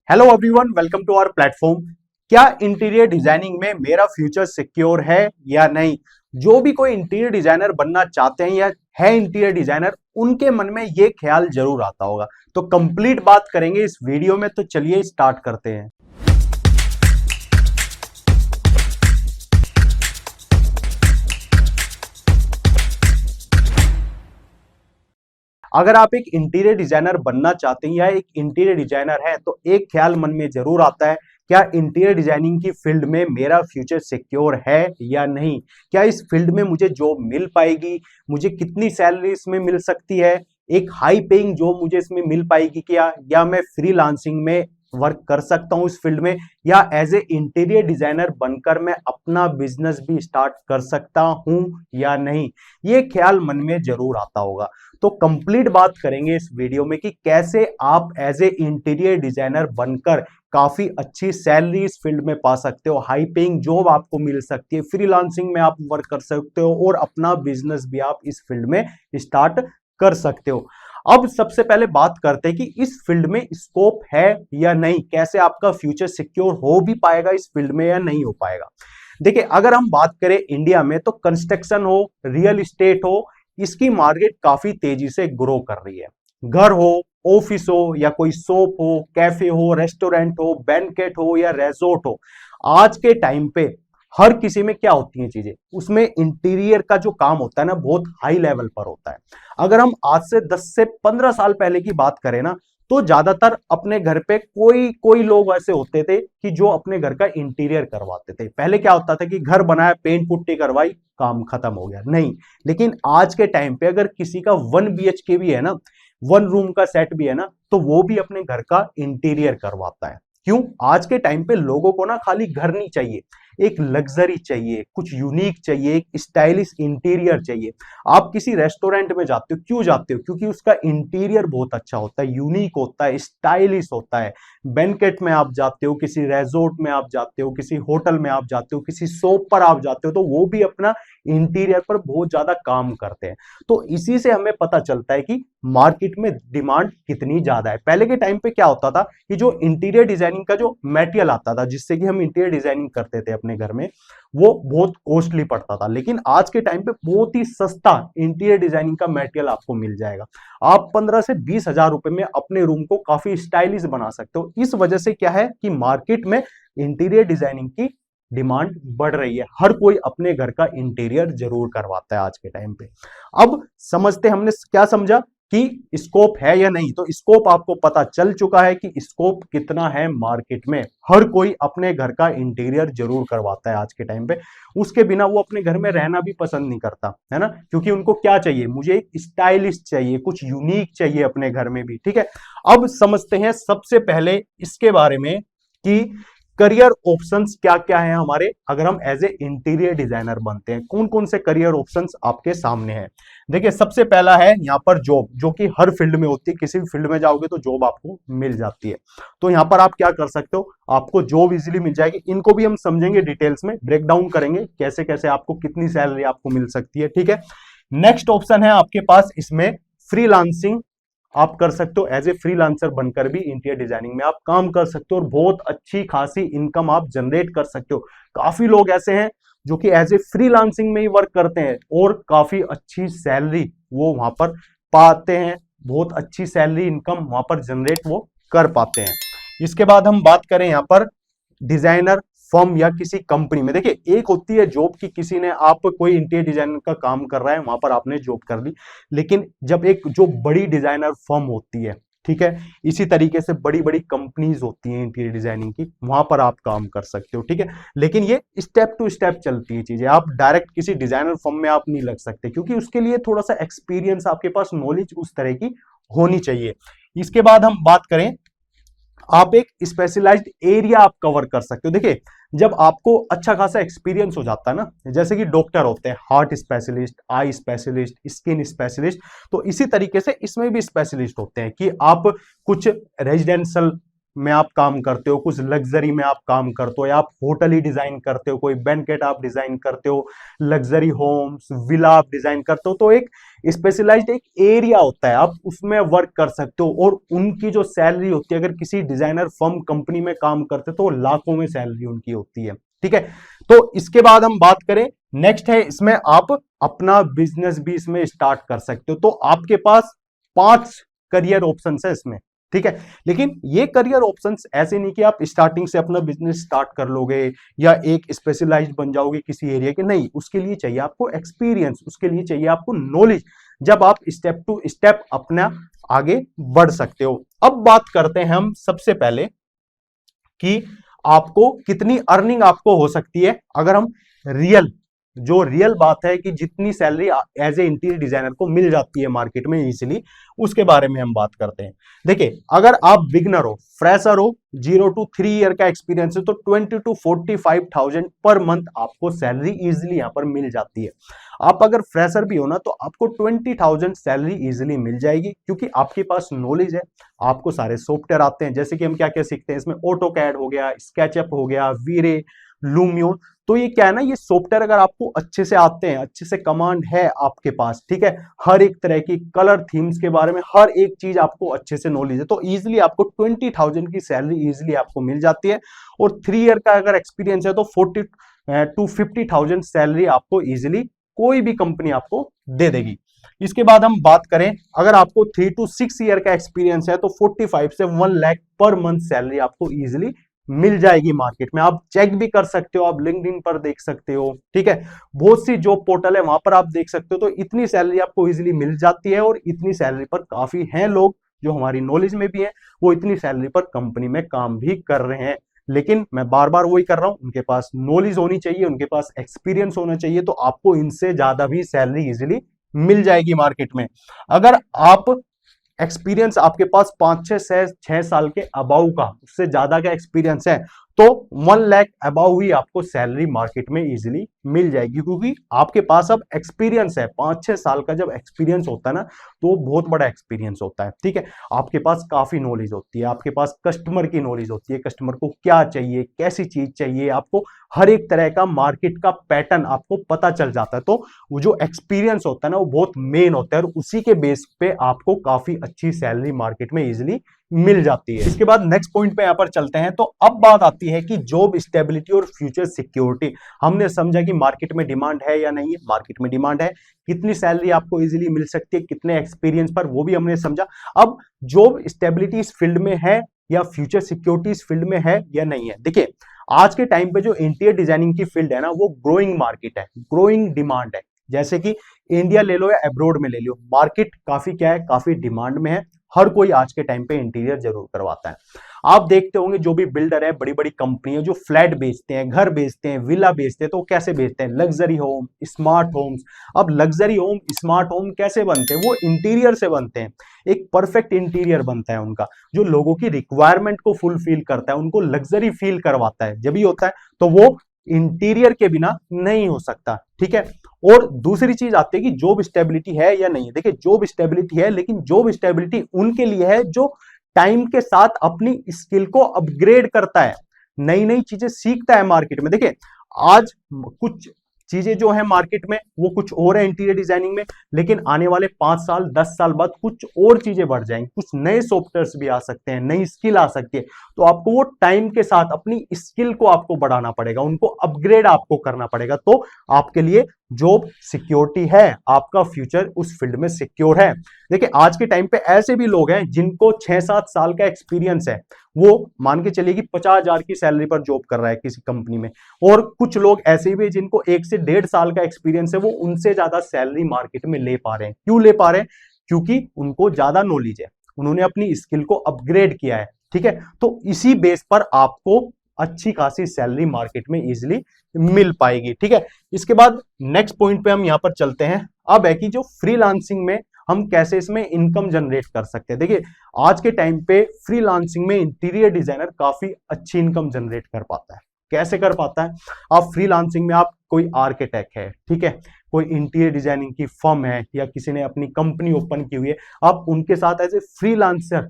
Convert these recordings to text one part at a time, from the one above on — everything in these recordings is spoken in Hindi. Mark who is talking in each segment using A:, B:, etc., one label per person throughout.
A: Hello everyone, welcome to our platform. क्या इंटीरियर डिजाइनिंग में मेरा फ्यूचर सिक्योर है या नहीं? जो भी कोई इंटीरियर डिजाइनर बनना चाहते हैं या है इंटीरियर डिजाइनर, उनके मन में ये ख्याल जरूर आता होगा। तो कंप्लीट बात करेंगे इस वीडियो में, तो चलिए स्टार्ट करते हैं। अगर आप एक इंटीरियर डिजाइनर बनना चाहते हैं या एक इंटीरियर डिजाइनर है, तो एक ख्याल मन में जरूर आता है, क्या इंटीरियर डिजाइनिंग की फील्ड में मेरा फ्यूचर सिक्योर है या नहीं? क्या इस फील्ड में मुझे जॉब मिल पाएगी? मुझे कितनी सैलरी इसमें मिल सकती है? एक हाई पेइंग जॉब मुझे इसमें मिल पाएगी क्या? या मैं फ्रीलांसिंग में वर्क कर सकता हूं इस फील्ड में? या एज ए इंटीरियर डिजाइनर बनकर मैं अपना बिजनेस भी स्टार्ट कर सकता हूं या नहीं? ये ख्याल मन में जरूर आता होगा। तो कंप्लीट बात करेंगे इस वीडियो में कि कैसे आप एज ए इंटीरियर डिजाइनर बनकर काफी अच्छी सैलरी इस फील्ड में पा सकते हो, हाई पेइंग जॉब आपको मिल सकती है, फ्रीलांसिंग में आप वर्क कर सकते हो और अपना बिजनेस भी आप इस फील्ड में स्टार्ट कर सकते हो। अब सबसे पहले बात करते हैं कि इस फील्ड में स्कोप है या नहीं, कैसे आपका फ्यूचर सिक्योर हो भी पाएगा इस फील्ड में या नहीं हो पाएगा। देखिए, अगर हम बात करें इंडिया में, तो कंस्ट्रक्शन हो, रियल एस्टेट हो, इसकी मार्केट काफी तेजी से ग्रो कर रही है। घर हो, ऑफिस हो, या कोई शॉप हो, कैफे हो, रेस्टोरेंट हो, बैंकेट हो या रेजोर्ट हो, आज के टाइम पे हर किसी में क्या होती हैं चीजें, उसमें इंटीरियर का जो काम होता है ना, बहुत हाई लेवल पर होता है। अगर हम आज से 10 से 15 साल पहले की बात करें ना, तो ज्यादातर अपने घर पे कोई कोई लोग ऐसे होते थे कि जो अपने घर का इंटीरियर करवाते थे। पहले क्या होता था कि घर बनाया, पेंट पुट्टी करवाई, काम खत्म हो गया, नहीं। लेकिन आज के टाइम पे अगर किसी का 1 BHK भी है ना, 1 रूम का सेट भी है ना, तो वो भी अपने घर का इंटीरियर करवाता है। क्यों? आज के टाइम पे लोगों को ना खाली घर नहीं चाहिए, एक लग्जरी चाहिए, कुछ यूनिक चाहिए, एक स्टाइलिश इंटीरियर चाहिए। आप किसी रेस्टोरेंट में जाते हो, क्यों जाते हो? क्योंकि उसका इंटीरियर बहुत अच्छा होता है, यूनिक होता है, स्टाइलिश होता है। बैंकेट में आप जाते हो, किसी रेजोर्ट में आप जाते हो, किसी होटल में आप जाते हो, किसी शॉप पर आप जाते हो, तो वो भी अपना इंटीरियर पर बहुत ज्यादा काम करते हैं। तो इसी से हमें पता चलता है कि मार्केट में डिमांड कितनी ज्यादा है। पहले के टाइम पे क्या होता था कि जो इंटीरियर डिजाइनिंग का जो मटेरियल आता था, जिससे कि हम इंटीरियर डिजाइनिंग करते थे अपने घर में, वो बहुत कॉस्टली पड़ता था। लेकिन आज के टाइम पे बहुत ही सस्ता इंटीरियर डिजाइनिंग का मटेरियल आपको मिल जाएगा। आप 15 से 20 हजार रुपए में अपने रूम को काफी स्टाइलिश बना सकते हो। इस वजह से क्या है कि मार्केट में इंटीरियर डिजाइनिंग की डिमांड बढ़ रही है। हर कोई अपने घर का इंटीरियर जरूर करवाता है आज के टाइम पे। अब समझते, हमने क्या समझा कि स्कोप है या नहीं। तो स्कोप आपको पता चल चुका है कि स्कोप कितना है मार्केट में। हर कोई अपने घर का इंटीरियर जरूर करवाता है आज के टाइम पे। उसके बिना वो अपने घर में रहना भी पसंद नहीं करता, है ना? क्योंकि उनको क्या चाहिए, मुझे एक स्टाइलिश चाहिए, कुछ यूनिक चाहिए अपने घर में भी, ठीक है। अब समझते हैं सबसे पहले इसके बारे में कि करियर ऑप्शंस क्या क्या हैं हमारे, अगर हम एज ए इंटीरियर डिजाइनर बनते हैं। कौन कौन से करियर ऑप्शंस आपके सामने हैं? देखिए, सबसे पहला है यहाँ पर जॉब, जो कि हर फील्ड में होती है। किसी भी फील्ड में जाओगे तो जॉब आपको मिल जाती है। तो यहाँ पर आप क्या कर सकते हो, आपको जॉब इजीली मिल जाएगी। इनको भी हम समझेंगे, डिटेल्स में ब्रेक डाउन करेंगे, कैसे कैसे आपको कितनी सैलरी आपको मिल सकती है, ठीक है। नेक्स्ट ऑप्शन है आपके पास इसमें फ्रीलांसिंग। आप कर सकते हो एज ए फ्रीलांसर बनकर भी इंटीरियर डिजाइनिंग में आप काम कर सकते हो और बहुत अच्छी खासी इनकम आप जनरेट कर सकते हो। काफी लोग ऐसे हैं जो कि एज ए फ्रीलांसिंग में ही वर्क करते हैं और काफी अच्छी सैलरी वो वहां पर पाते हैं, बहुत अच्छी सैलरी इनकम वहां पर जनरेट वो कर पाते हैं। इसके बाद हम बात करें यहाँ पर डिजाइनर फर्म या किसी कंपनी में। देखिए, एक होती है जॉब की, किसी ने, आप कोई इंटीरियर डिजाइनर का काम कर रहा है, वहां पर आपने जॉब कर ली। लेकिन जब एक जो बड़ी डिजाइनर फर्म होती है, ठीक है, इसी तरीके से बड़ी बड़ी कंपनीज होती हैं इंटीरियर डिजाइनिंग की, वहां पर आप काम कर सकते हो, ठीक है। लेकिन ये स्टेप टू स्टेप चलती है चीजें। आप डायरेक्ट किसी डिजाइनर फर्म में आप नहीं लग सकते, क्योंकि उसके लिए थोड़ा सा एक्सपीरियंस, आपके पास नॉलेज उस तरह की होनी चाहिए। इसके बाद हम बात करें, आप एक स्पेशलाइज्ड एरिया आप कवर कर सकते हो। देखिए, जब आपको अच्छा खासा एक्सपीरियंस हो जाता है ना, जैसे कि डॉक्टर होते हैं, heart specialist, eye specialist, skin specialist, तो इसी तरीके से इसमें भी स्पेशलिस्ट होते हैं कि आप कुछ रेजिडेंशियल में आप काम करते हो, कुछ लग्जरी में आप काम करते हो, या आप होटल ही डिजाइन करते हो, कोई बैंकेट आप डिजाइन करते हो, लग्जरी होम्स विला आप डिजाइन करते हो, तो एक स्पेशलाइज्ड एक एरिया होता है, आप उसमें वर्क कर सकते हो। और उनकी जो सैलरी होती है, अगर किसी डिजाइनर फर्म कंपनी में काम करते तो लाखों में सैलरी उनकी होती है। ठीक है, तो इसके बाद हम बात करें, नेक्स्ट है इसमें आप अपना बिजनेस भी इसमें स्टार्ट कर सकते हो। तो आपके पास 5 करियर ऑप्शंस है इसमें। ठीक है, लेकिन ये करियर ऑप्शंस ऐसे नहीं कि आप स्टार्टिंग से अपना बिजनेस स्टार्ट कर लोगे या एक स्पेशलाइज्ड बन जाओगे किसी एरिया के, नहीं, उसके लिए चाहिए आपको एक्सपीरियंस, उसके लिए चाहिए आपको नॉलेज, जब आप स्टेप टू स्टेप अपना आगे बढ़ सकते हो। अब बात करते हैं हम सबसे पहले कि आपको कितनी अर्निंग आपको हो सकती है अगर हम रियल बात है कि जितनी salary as a interior designer को मिल जाती है मार्केट में इजीली, उसके बारे में हम बात करते हैं। देखिए, अगर आप बिगनर हो, फ्रेशर हो, 0 to 3 ईयर का एक्सपीरियंस है, तो 20 to 45,000 पर मंथ आपको सैलरी इजीली यहां पर मिल जाती है। आप अगर फ्रेशर भी हो ना, तो आपको 20,000 सैलरी इजीली मिल जाएगी, क्योंकि आपके पास नॉलेज है, आपको सारे सॉफ्टवेयर आते हैं। जैसे कि हम क्या क्या सीखते हैं इसमें, ऑटोकैड हो गया, स्केचअप हो गया, वीरे, लूमियो। तो ये क्या है ना, ये सॉफ्टवेयर अगर आपको अच्छे से आते हैं, अच्छे से कमांड है आपके पास, ठीक है, हर एक तरह की कलर थीम्स के बारे में हर एक चीज आपको अच्छे से नॉलेज है, तो इजीली आपको 20,000 की सैलरी इजीली आपको मिल जाती है। और 3 ईयर का अगर एक्सपीरियंस है, तो 40 to 50,000 सैलरी आपको इजीली कोई भी कंपनी आपको दे देगी। इसके बाद हम बात करें, अगर आपको 3 to 6 ईयर का एक्सपीरियंस है, तो 45 से 1 लाख पर मंथ सैलरी आपको इजीली मिल जाएगी मार्केट में। आप चेक भी कर सकते हो, आप लिंक्डइन पर देख सकते हो, ठीक है, बहुत सी जॉब पोर्टल है, वहां पर आप देख सकते हो। तो इतनी सैलरी आपको इजीली मिल जाती है, और इतनी सैलरी पर काफी हैं लोग जो हमारी नॉलेज में भी हैं, वो इतनी सैलरी पर कंपनी में काम भी कर रहे हैं। लेकिन मैं बार बार वही कर रहा हूं, उनके पास नॉलेज होनी चाहिए, उनके पास एक्सपीरियंस होना चाहिए, तो आपको इनसे ज्यादा भी सैलरी इजीली मिल जाएगी मार्केट में। अगर आप एक्सपीरियंस आपके पास 5 से 6 साल के अबाउ का, उससे ज्यादा का एक्सपीरियंस है, तो 1 लाख अबाउ ही आपको सैलरी मार्केट में इजीली मिल जाएगी, क्योंकि आपके पास अब एक्सपीरियंस है। 5-6 साल का जब एक्सपीरियंस होता है ना, तो बहुत बड़ा एक्सपीरियंस होता है। ठीक है, आपके पास काफी नॉलेज होती है, आपके पास कस्टमर की नॉलेज होती है, कस्टमर को क्या चाहिए, कैसी चीज चाहिए, आपको हर एक तरह का मार्केट का पैटर्न आपको पता चल जाता है। तो वो जो एक्सपीरियंस होता है ना, वो बहुत मेन होता है, और उसी के बेस पे आपको काफी अच्छी सैलरी मार्केट में इजीली मिल जाती है। इसके बाद नेक्स्ट पॉइंट पे यहां पर चलते हैं। तो अब बात आती है कि जॉब स्टेबिलिटी और फ्यूचर सिक्योरिटी। हमने समझा कि मार्केट में डिमांड है या नहीं है, मार्केट में डिमांड है, कितनी सैलरी आपको इजीली मिल सकती है, कितने एक्सपीरियंस पर, वो भी हमने समझा। अब जॉब स्टेबिलिटी इस फील्ड में है या फ्यूचर सिक्योरिटी इस फील्ड में है या नहीं है। देखिए, आज के टाइम पे जो इंटीरियर डिजाइनिंग की फील्ड है ना, वो ग्रोइंग मार्केट है, ग्रोइंग डिमांड है। जैसे कि इंडिया ले लो या अब्रॉड में ले लो, मार्केट काफी क्या है, काफी डिमांड में है। हर कोई आज के टाइम पे इंटीरियर जरूर करवाता है। आप देखते होंगे जो भी बिल्डर है, बड़ी बड़ी कंपनी है, जो फ्लैट बेचते हैं, घर बेचते हैं, विला बेचते हैं, तो कैसे बेचते हैं, लग्जरी होम, स्मार्ट होम्स। अब लग्जरी होम, स्मार्ट होम कैसे बनते हैं, वो इंटीरियर से बनते हैं। एक परफेक्ट इंटीरियर बनता है उनका, जो लोगों की रिक्वायरमेंट को फुलफिल करता है, उनको लग्जरी फील करवाता है। जब भी होता है तो वो इंटीरियर के बिना नहीं हो सकता। ठीक है, और दूसरी चीज आती है कि जॉब स्टेबिलिटी है या नहीं है। देखिए, जॉब स्टेबिलिटी है, लेकिन जॉब स्टेबिलिटी उनके लिए है जो टाइम के साथ अपनी स्किल को अपग्रेड करता है, नई नई चीजें सीखता है मार्केट में। देखिए, आज कुछ चीजें जो है मार्केट में, वो कुछ और है इंटीरियर डिजाइनिंग में, लेकिन आने वाले 5 साल 10 साल बाद कुछ और चीजें बढ़ जाएंगी, कुछ नए सॉफ्टवेयर्स भी आ सकते हैं, नई स्किल आ सकती है। तो आपको वो टाइम के साथ अपनी स्किल को आपको बढ़ाना पड़ेगा, उनको अपग्रेड आपको करना पड़ेगा, तो आपके लिए जॉब सिक्योरिटी है, आपका फ्यूचर उस फील्ड में सिक्योर है। देखिए, आज के टाइम पे ऐसे भी लोग हैं जिनको 6-7 साल का एक्सपीरियंस है, वो मान के चलिए कि 50,000 की सैलरी पर जॉब कर रहा है किसी कंपनी में। और कुछ लोग ऐसे भी जिनको 1 से 1.5 साल का एक्सपीरियंस है, वो उनसे ज्यादा सैलरी मार्केट में ले पा रहे हैं। क्यों ले पा रहे हैं? क्योंकि उनको ज्यादा नॉलेज है, उन्होंने अपनी स्किल को अपग्रेड किया है। ठीक है, तो इसी बेस पर आपको अच्छी खासी सैलरी मार्केट में इजीली मिल पाएगी। ठीक है, इसके बाद नेक्स्ट पॉइंट पे हम यहां पर चलते हैं। अब है कि जो फ्रीलांसिंग में हम कैसे इसमें इनकम जनरेट कर सकते हैं। देखिए, आज के टाइम पे फ्रीलांसिंग में इंटीरियर डिजाइनर काफी अच्छी इनकम जनरेट कर पाता है। कैसे कर पाता है? आप फ्रीलांसिंग में, आप कोई आर्किटेक्ट है, ठीक है, कोई इंटीरियर डिजाइनिंग की फर्म है, या किसी ने अपनी कंपनी ओपन की हुई है, आप उनके साथ एज ए फ्रीलांसर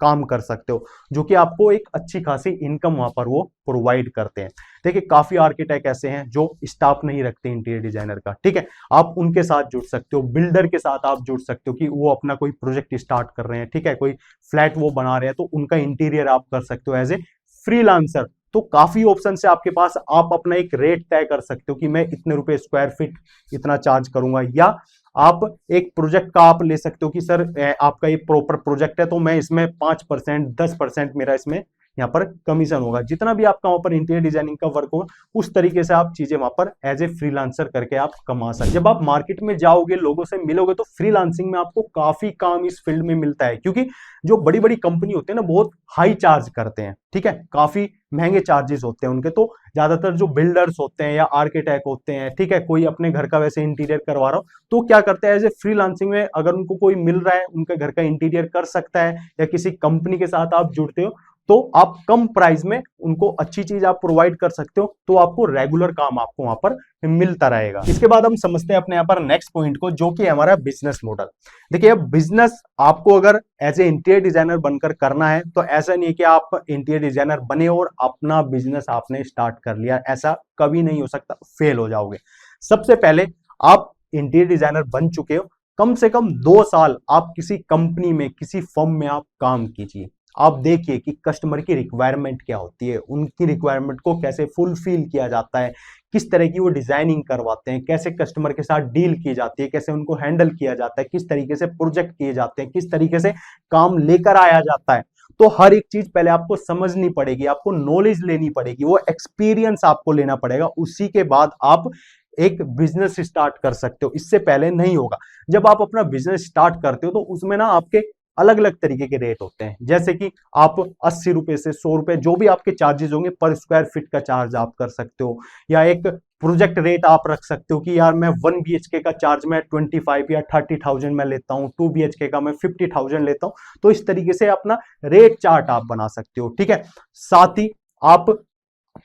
A: काम कर सकते हो, जो कि आपको एक अच्छी खासी इनकम वहां पर वो प्रोवाइड करते हैं। देखिए काफी आर्किटेक्ट ऐसे हैं जो स्टाफ नहीं रखते इंटीरियर डिजाइनर का, ठीक है, आप उनके साथ जुड़ सकते हो, बिल्डर के साथ आप जुड़ सकते हो कि वो अपना कोई प्रोजेक्ट स्टार्ट कर रहे हैं, ठीक है, कोई फ्लैट वो बना रहे हैं तो उनका इंटीरियर आप कर सकते हो एज ए फ्रीलांसर। तो काफी ऑप्शन है आपके पास, आप अपना एक रेट तय कर सकते हो कि मैं इतने रुपए स्क्वायर फीट इतना चार्ज करूंगा, या आप एक प्रोजेक्ट का आप ले सकते हो कि सर आपका ये प्रॉपर प्रोजेक्ट है तो मैं इसमें 5% 10% मेरा इसमें यहाँ पर कमीशन होगा, जितना भी आपका वहां पर इंटीरियर डिजाइनिंग का वर्क होगा उस तरीके से आप चीजें वहां पर एज ए फ्रीलांसर करके आप कमा सकते। जब आप मार्केट में जाओगे लोगों से मिलोगे तो फ्रीलांसिंग में आपको काफी काम इस फील्ड में मिलता है, क्योंकि जो बड़ी बड़ी कंपनी होती है ना बहुत हाई चार्ज करते हैं, ठीक है, काफी महंगे चार्जेस होते हैं उनके। तो ज्यादातर जो बिल्डर्स होते हैं या आर्किटेक्ट होते हैं, ठीक है, कोई अपने घर का वैसे इंटीरियर करवा रहा हो तो क्या करते हैं एज ए फ्रीलांसिंग में अगर उनको कोई मिल रहा है उनके घर का इंटीरियर कर सकता है, या किसी कंपनी के साथ आप जुड़ते हो तो आप कम प्राइस में उनको अच्छी चीज आप प्रोवाइड कर सकते हो, तो आपको रेगुलर काम आपको वहां पर मिलता रहेगा। इसके बाद हम समझते हैं अपने यहाँ पर नेक्स्ट पॉइंट को, जो कि हमारा बिजनेस मॉडल। देखिए अब बिजनेस आपको अगर एज ए इंटीरियर डिजाइनर बनकर करना है तो ऐसा नहीं है कि आप इंटीरियर डिजाइनर बने और अपना बिजनेस आपने स्टार्ट कर लिया, ऐसा कभी नहीं हो सकता, फेल हो जाओगे। सबसे पहले आप इंटीरियर डिजाइनर बन चुके हो, कम से कम 2 साल आप किसी कंपनी में किसी फर्म में आप काम कीजिए। आप देखिए कि कस्टमर की रिक्वायरमेंट क्या होती है, उनकी रिक्वायरमेंट को कैसे फुलफिल किया जाता है, किस तरह की वो डिजाइनिंग करवाते हैं, कैसे कस्टमर के साथ डील की जाती है, कैसे उनको हैंडल किया जाता है, किस तरीके से प्रोजेक्ट किए जाते हैं, किस तरीके से काम लेकर आया जाता है। तो हर एक चीज पहले आपको समझनी पड़ेगी, आपको नॉलेज लेनी पड़ेगी, वो एक्सपीरियंस आपको लेना पड़ेगा, उसी के बाद आप एक बिजनेस स्टार्ट कर सकते हो, इससे पहले नहीं होगा। जब आप अपना बिजनेस स्टार्ट करते हो तो उसमें ना आपके अलग अलग तरीके के रेट होते हैं, जैसे कि आप 80 रुपए से 100 रुपए जो भी आपके चार्जेस होंगे पर स्क्वायर फीट का चार्ज आप कर सकते हो, या एक प्रोजेक्ट रेट आप रख सकते हो कि यार मैं 1 BHK का चार्ज मैं 25 या 30,000 में लेता हूँ, 2 BHK का मैं 50,000 लेता हूँ। तो इस तरीके से अपना रेट चार्ट आप बना सकते हो, ठीक है। साथ ही आप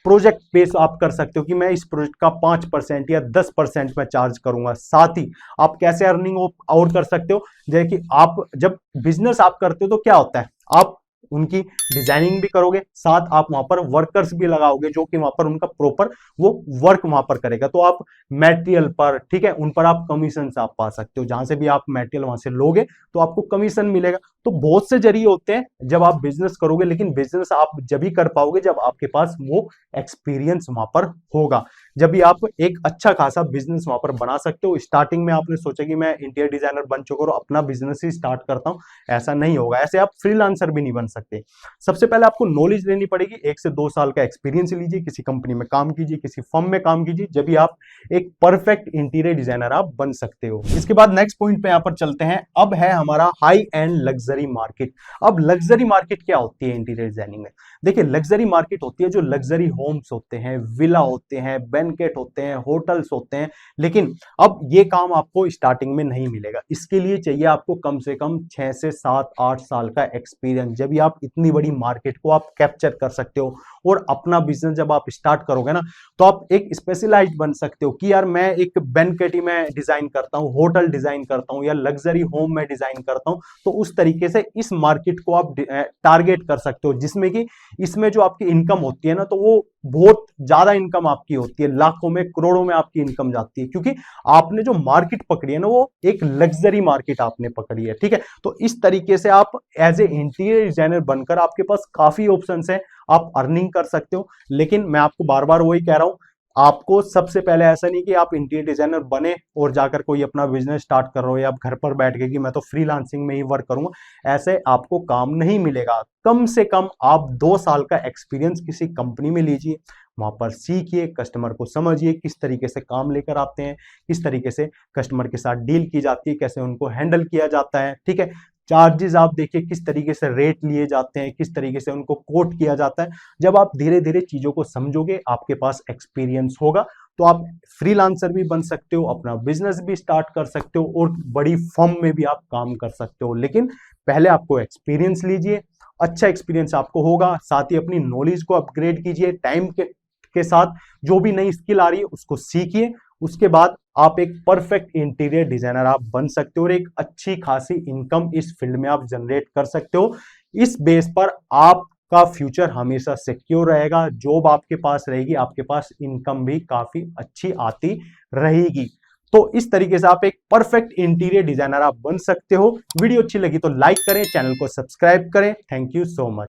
A: प्रोजेक्ट बेस आप कर सकते हो कि मैं इस प्रोजेक्ट का 5% या 10% में चार्ज करूंगा। साथ ही आप कैसे अर्निंग और कर सकते हो, जैसे कि आप जब बिजनेस आप करते हो तो क्या होता है, आप उनकी डिजाइनिंग भी करोगे, साथ आप वहां पर वर्कर्स भी लगाओगे जो कि वहां पर उनका प्रॉपर वो वर्क वहां पर करेगा। तो आप मटेरियल पर, ठीक है, उन पर आप कमीशन आप पा सकते हो, जहां से भी आप मटेरियल वहां से लोगे तो आपको कमीशन मिलेगा। तो बहुत से जरिए होते हैं जब आप बिजनेस करोगे, लेकिन बिजनेस आप जब ही कर पाओगे जब आपके पास वो एक्सपीरियंस वहां पर होगा, जब भी आप एक अच्छा खासा बिजनेस वहां पर बना सकते हो। स्टार्टिंग में आपने सोचा कि मैं इंटीरियर डिजाइनर बन चुका और अपना बिजनेस ही स्टार्ट करता हूं, ऐसा नहीं होगा, ऐसे आप फ्रीलांसर भी नहीं बन सकते। सबसे पहले आपको नॉलेज लेनी पड़ेगी, 1 से 2 साल का एक्सपीरियंस लीजिए, किसी कंपनी में काम कीजिए, किसी फर्म में काम कीजिए, जब भी आप एक परफेक्ट इंटीरियर डिजाइनर आप बन सकते हो। इसके बाद नेक्स्ट पॉइंट पे यहां पर चलते हैं, अब है हमारा हाई एंड लग्जरी मार्केट। अब लग्जरी मार्केट क्या होती है इंटीरियर डिजाइनिंग में? देखिए लग्जरी मार्केट होती है जो लग्जरी होम्स होते हैं, विला होते हैं, बैंकेट होते हैं, होटल्स होते हैं। लेकिन अब ये काम आपको स्टार्टिंग में नहीं मिलेगा, इसके लिए चाहिए आपको कम से कम 6 से 7 8 साल का एक्सपीरियंस, जब भी आप इतनी बड़ी मार्केट को आप कैप्चर कर सकते हो। और अपना बिजनेस जब आप स्टार्ट करोगे ना तो आप एक स्पेशलाइज्ड बन सकते हो कि यार मैं एक बैंकेट में डिजाइन करता हूँ, होटल डिजाइन करता हूँ, या लग्जरी होम में डिजाइन करता हूँ। तो उस तरीके से इस मार्केट को आप टारगेट कर सकते हो, जिसमें कि इसमें जो आपकी इनकम होती है ना तो वो बहुत ज्यादा इनकम आपकी होती है, लाखों में करोड़ों में आपकी इनकम जाती है, क्योंकि आपने जो मार्केट पकड़ी है ना वो एक लग्जरी मार्केट आपने पकड़ी है, ठीक है। तो इस तरीके से आप एज ए इंटीरियर डिजाइनर बनकर आपके पास काफी ऑप्शंस हैं, आप अर्निंग कर सकते हो। लेकिन मैं आपको बार बार वही कह रहा हूं, आपको सबसे पहले ऐसा नहीं कि आप इंटीरियर डिजाइनर बने और जाकर कोई अपना बिजनेस स्टार्ट कर रहे हो, या आप घर पर बैठ के कि मैं तो फ्रीलांसिंग में ही वर्क करूंगा, ऐसे आपको काम नहीं मिलेगा। कम से कम आप 2 साल का एक्सपीरियंस किसी कंपनी में लीजिए, वहां पर सीखिए, कस्टमर को समझिए, किस तरीके से काम लेकर आते हैं, किस तरीके से कस्टमर के साथ डील की जाती है, कैसे उनको हैंडल किया जाता है, ठीक है। चार्जेस आप देखिए किस तरीके से रेट लिए जाते हैं, किस तरीके से उनको कोट किया जाता है। जब आप धीरे धीरे चीजों को समझोगे, आपके पास एक्सपीरियंस होगा, तो आप फ्रीलांसर भी बन सकते हो, अपना बिजनेस भी स्टार्ट कर सकते हो और बड़ी फर्म में भी आप काम कर सकते हो। लेकिन पहले आपको एक्सपीरियंस लीजिए, अच्छा एक्सपीरियंस आपको होगा, साथ ही अपनी नॉलेज को अपग्रेड कीजिए, टाइम के साथ जो भी नई स्किल आ रही है उसको सीखिए। उसके बाद आप एक परफेक्ट इंटीरियर डिजाइनर आप बन सकते हो और एक अच्छी खासी इनकम इस फील्ड में आप जनरेट कर सकते हो। इस बेस पर आपका फ्यूचर हमेशा सिक्योर रहेगा, जॉब आपके पास रहेगी, आपके पास इनकम भी काफी अच्छी आती रहेगी। तो इस तरीके से आप एक परफेक्ट इंटीरियर डिजाइनर आप बन सकते हो। वीडियो अच्छी लगी तो लाइक करें, चैनल को सब्सक्राइब करें। Thank you so much.